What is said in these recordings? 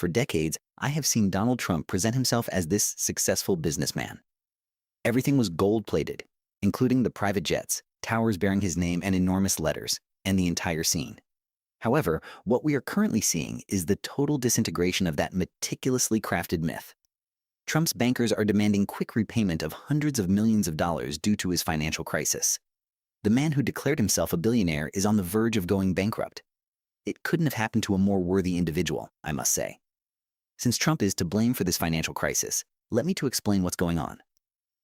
For decades, I have seen Donald Trump present himself as this successful businessman. Everything was gold-plated, including the private jets, towers bearing his name and enormous letters, and the entire scene. However, what we are currently seeing is the total disintegration of that meticulously crafted myth. Trump's bankers are demanding quick repayment of hundreds of millions of dollars due to his financial crisis. The man who declared himself a billionaire is on the verge of going bankrupt. It couldn't have happened to a more worthy individual, I must say. Since Trump is to blame for this financial crisis, let me to explain what's going on.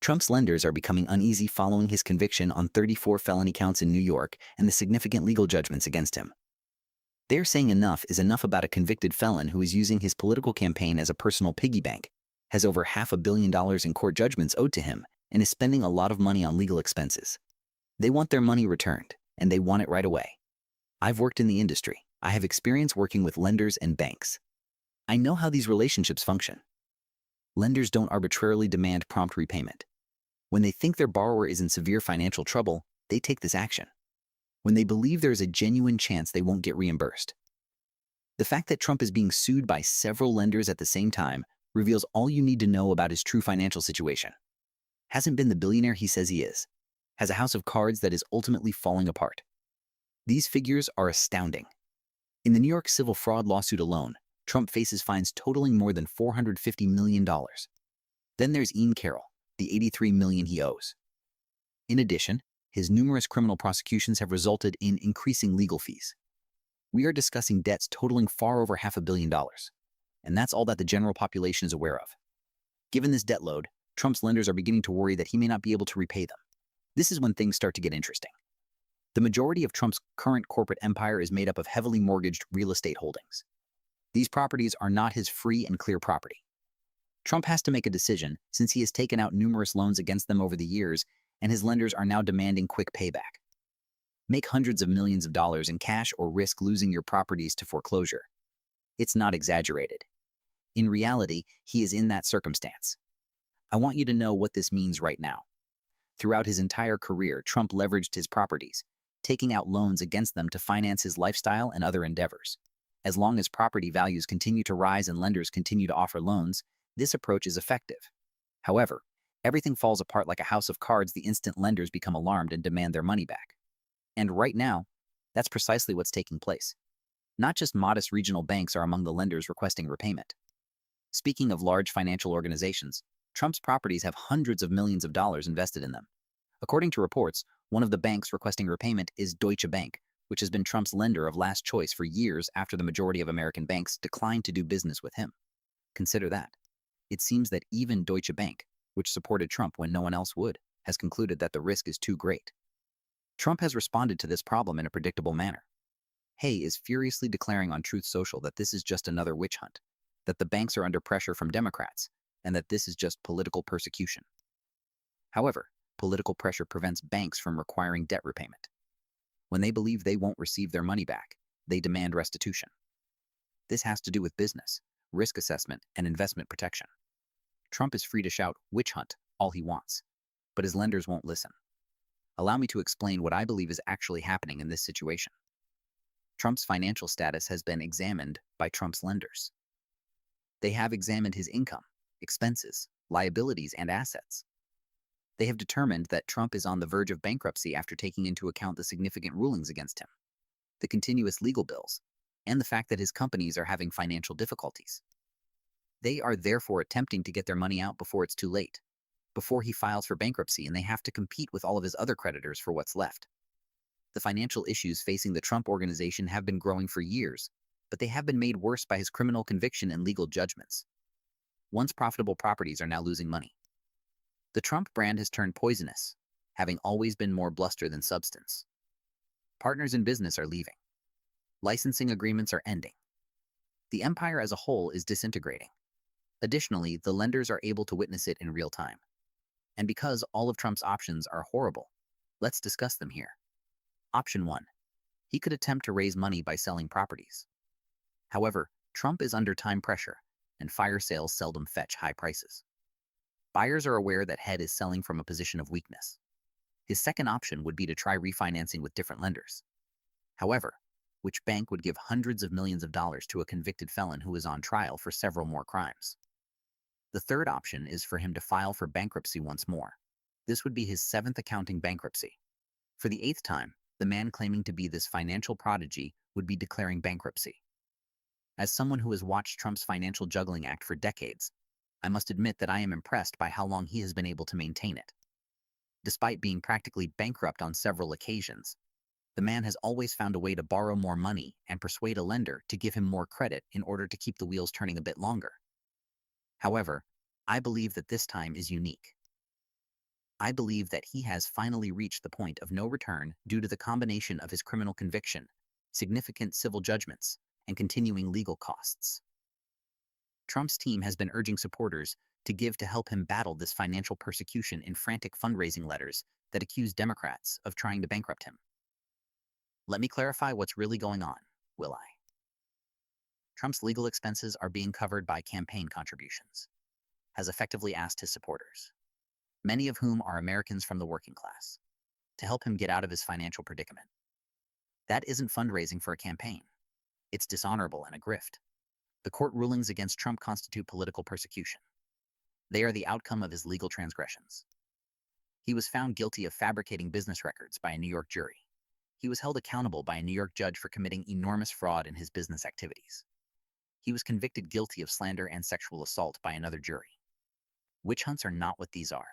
Trump's lenders are becoming uneasy following his conviction on 34 felony counts in New York and the significant legal judgments against him. They're saying enough is enough about a convicted felon who is using his political campaign as a personal piggy bank, has over $500 million in court judgments owed to him, and is spending a lot of money on legal expenses. They want their money returned, and they want it right away. I've worked in the industry. I have experience working with lenders and banks. I know how these relationships function. Lenders don't arbitrarily demand prompt repayment. When they think their borrower is in severe financial trouble, they take this action. When they believe there is a genuine chance they won't get reimbursed. The fact that Trump is being sued by several lenders at the same time reveals all you need to know about his true financial situation. Hasn't been the billionaire he says he is. Has a house of cards that is ultimately falling apart. These figures are astounding. In the New York civil fraud lawsuit alone, Trump faces fines totaling more than $450 million. Then there's Ian Carroll, the $83 million he owes. In addition, his numerous criminal prosecutions have resulted in increasing legal fees. We are discussing debts totaling far over $500 million, and that's all that the general population is aware of. Given this debt load, Trump's lenders are beginning to worry that he may not be able to repay them. This is when things start to get interesting. The majority of Trump's current corporate empire is made up of heavily mortgaged real estate holdings. These properties are not his free and clear property. Trump has to make a decision since he has taken out numerous loans against them over the years, and his lenders are now demanding quick payback. Make hundreds of millions of dollars in cash or risk losing your properties to foreclosure. It's not exaggerated. In reality, he is in that circumstance. I want you to know what this means right now. Throughout his entire career, Trump leveraged his properties, taking out loans against them to finance his lifestyle and other endeavors. As long as property values continue to rise and lenders continue to offer loans, this approach is effective. However, everything falls apart like a house of cards the instant lenders become alarmed and demand their money back. And right now, that's precisely what's taking place. Not just modest regional banks are among the lenders requesting repayment. Speaking of large financial organizations, Trump's properties have hundreds of millions of dollars invested in them. According to reports, one of the banks requesting repayment is Deutsche Bank, which has been Trump's lender of last choice for years after the majority of American banks declined to do business with him. Consider that. It seems that even Deutsche Bank, which supported Trump when no one else would, has concluded that the risk is too great. Trump has responded to this problem in a predictable manner. Hay is furiously declaring on Truth Social that this is just another witch hunt, that the banks are under pressure from Democrats, and that this is just political persecution. However, political pressure prevents banks from requiring debt repayment. When they believe they won't receive their money back, they demand restitution. This has to do with business, risk assessment, and investment protection. Trump is free to shout witch hunt all he wants, but his lenders won't listen. Allow me to explain what I believe is actually happening in this situation. Trump's financial status has been examined by Trump's lenders. They have examined his income, expenses, liabilities, and assets. They have determined that Trump is on the verge of bankruptcy after taking into account the significant rulings against him, the continuous legal bills, and the fact that his companies are having financial difficulties. They are therefore attempting to get their money out before it's too late, before he files for bankruptcy and they have to compete with all of his other creditors for what's left. The financial issues facing the Trump organization have been growing for years, but they have been made worse by his criminal conviction and legal judgments. Once profitable properties are now losing money. The Trump brand has turned poisonous, having always been more bluster than substance. Partners in business are leaving. Licensing agreements are ending. The empire as a whole is disintegrating. Additionally, the lenders are able to witness it in real time. And because all of Trump's options are horrible, let's discuss them here. Option 1. He could attempt to raise money by selling properties. However, Trump is under time pressure, and fire sales seldom fetch high prices. Buyers are aware that Head is selling from a position of weakness. His second option would be to try refinancing with different lenders. However, which bank would give hundreds of millions of dollars to a convicted felon who is on trial for several more crimes? The third option is for him to file for bankruptcy once more. This would be his seventh accounting bankruptcy. For the eighth time, the man claiming to be this financial prodigy would be declaring bankruptcy. As someone who has watched Trump's financial juggling act for decades, I must admit that I am impressed by how long he has been able to maintain it. Despite being practically bankrupt on several occasions, the man has always found a way to borrow more money and persuade a lender to give him more credit in order to keep the wheels turning a bit longer. However, I believe that this time is unique. I believe that he has finally reached the point of no return due to the combination of his criminal conviction, significant civil judgments, and continuing legal costs. Trump's team has been urging supporters to give to help him battle this financial persecution in frantic fundraising letters that accuse Democrats of trying to bankrupt him. Let me clarify what's really going on, will I? Trump's legal expenses are being covered by campaign contributions, has effectively asked his supporters, many of whom are Americans from the working class, to help him get out of his financial predicament. That isn't fundraising for a campaign. It's dishonorable and a grift. The court rulings against Trump constitute political persecution. They are the outcome of his legal transgressions. He was found guilty of fabricating business records by a New York jury. He was held accountable by a New York judge for committing enormous fraud in his business activities. He was convicted guilty of slander and sexual assault by another jury. Witch hunts are not what these are.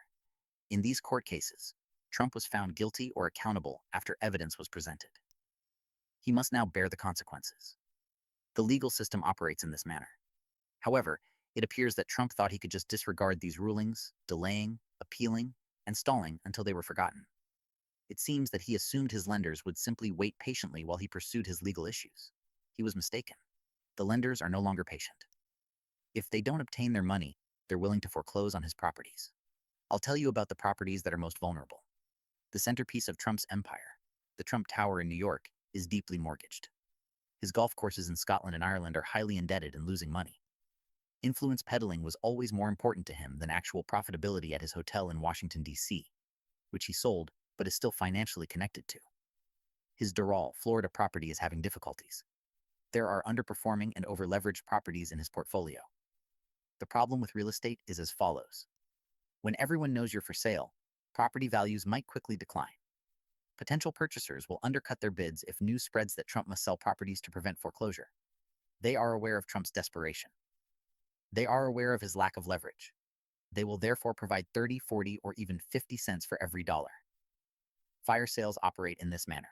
In these court cases, Trump was found guilty or accountable after evidence was presented. He must now bear the consequences. The legal system operates in this manner. However, it appears that Trump thought he could just disregard these rulings, delaying, appealing, and stalling until they were forgotten. It seems that he assumed his lenders would simply wait patiently while he pursued his legal issues. He was mistaken. The lenders are no longer patient. If they don't obtain their money, they're willing to foreclose on his properties. I'll tell you about the properties that are most vulnerable. The centerpiece of Trump's empire, the Trump Tower in New York, is deeply mortgaged. His golf courses in Scotland and Ireland are highly indebted and losing money. Influence peddling was always more important to him than actual profitability at his hotel in Washington, D.C., which he sold but is still financially connected to. His Doral, Florida property is having difficulties. There are underperforming and over-leveraged properties in his portfolio. The problem with real estate is as follows. When everyone knows you're for sale, property values might quickly decline. Potential purchasers will undercut their bids if news spreads that Trump must sell properties to prevent foreclosure. They are aware of Trump's desperation. They are aware of his lack of leverage. They will therefore provide 30, 40, or even 50 cents for every dollar. Fire sales operate in this manner.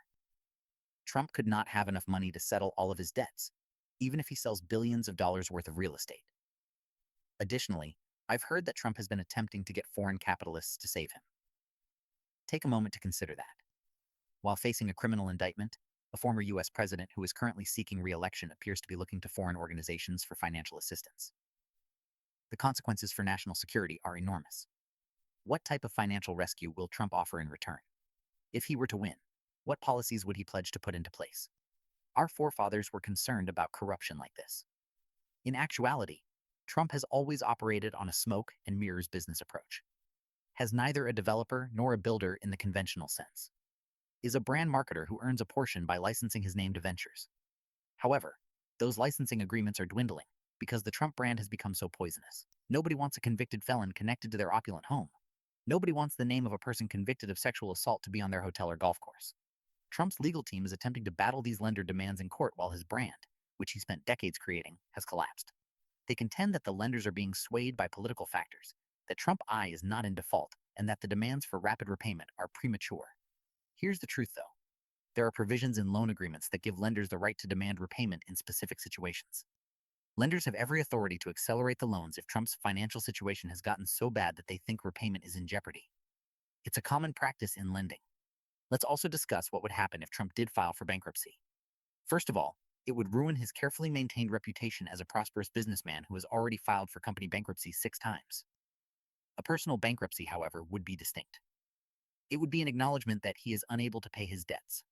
Trump could not have enough money to settle all of his debts, even if he sells billions of dollars worth of real estate. Additionally, I've heard that Trump has been attempting to get foreign capitalists to save him. Take a moment to consider that. While facing a criminal indictment, a former U.S. president who is currently seeking re-election appears to be looking to foreign organizations for financial assistance. The consequences for national security are enormous. What type of financial rescue will Trump offer in return? If he were to win, what policies would he pledge to put into place? Our forefathers were concerned about corruption like this. In actuality, Trump has always operated on a smoke and mirrors business approach. Has neither a developer nor a builder in the conventional sense. Is a brand marketer who earns a portion by licensing his name to ventures. However, those licensing agreements are dwindling because the Trump brand has become so poisonous. Nobody wants a convicted felon connected to their opulent home. Nobody wants the name of a person convicted of sexual assault to be on their hotel or golf course. Trump's legal team is attempting to battle these lender demands in court while his brand, which he spent decades creating, has collapsed. They contend that the lenders are being swayed by political factors, that Trump I is not in default, and that the demands for rapid repayment are premature. Here's the truth, though. There are provisions in loan agreements that give lenders the right to demand repayment in specific situations. Lenders have every authority to accelerate the loans if Trump's financial situation has gotten so bad that they think repayment is in jeopardy. It's a common practice in lending. Let's also discuss what would happen if Trump did file for bankruptcy. First of all, it would ruin his carefully maintained reputation as a prosperous businessman who has already filed for company bankruptcy 6 times. A personal bankruptcy, however, would be distinct. It would be an acknowledgement that he is unable to pay his debts.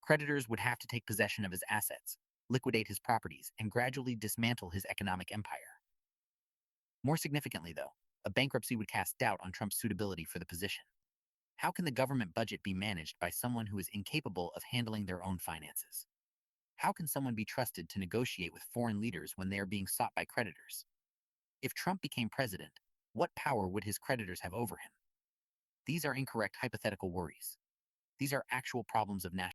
Creditors would have to take possession of his assets, liquidate his properties, and gradually dismantle his economic empire. More significantly, though, a bankruptcy would cast doubt on Trump's suitability for the position. How can the government budget be managed by someone who is incapable of handling their own finances? How can someone be trusted to negotiate with foreign leaders when they are being sought by creditors? If Trump became president, what power would his creditors have over him? These are incorrect hypothetical worries. These are actual problems of national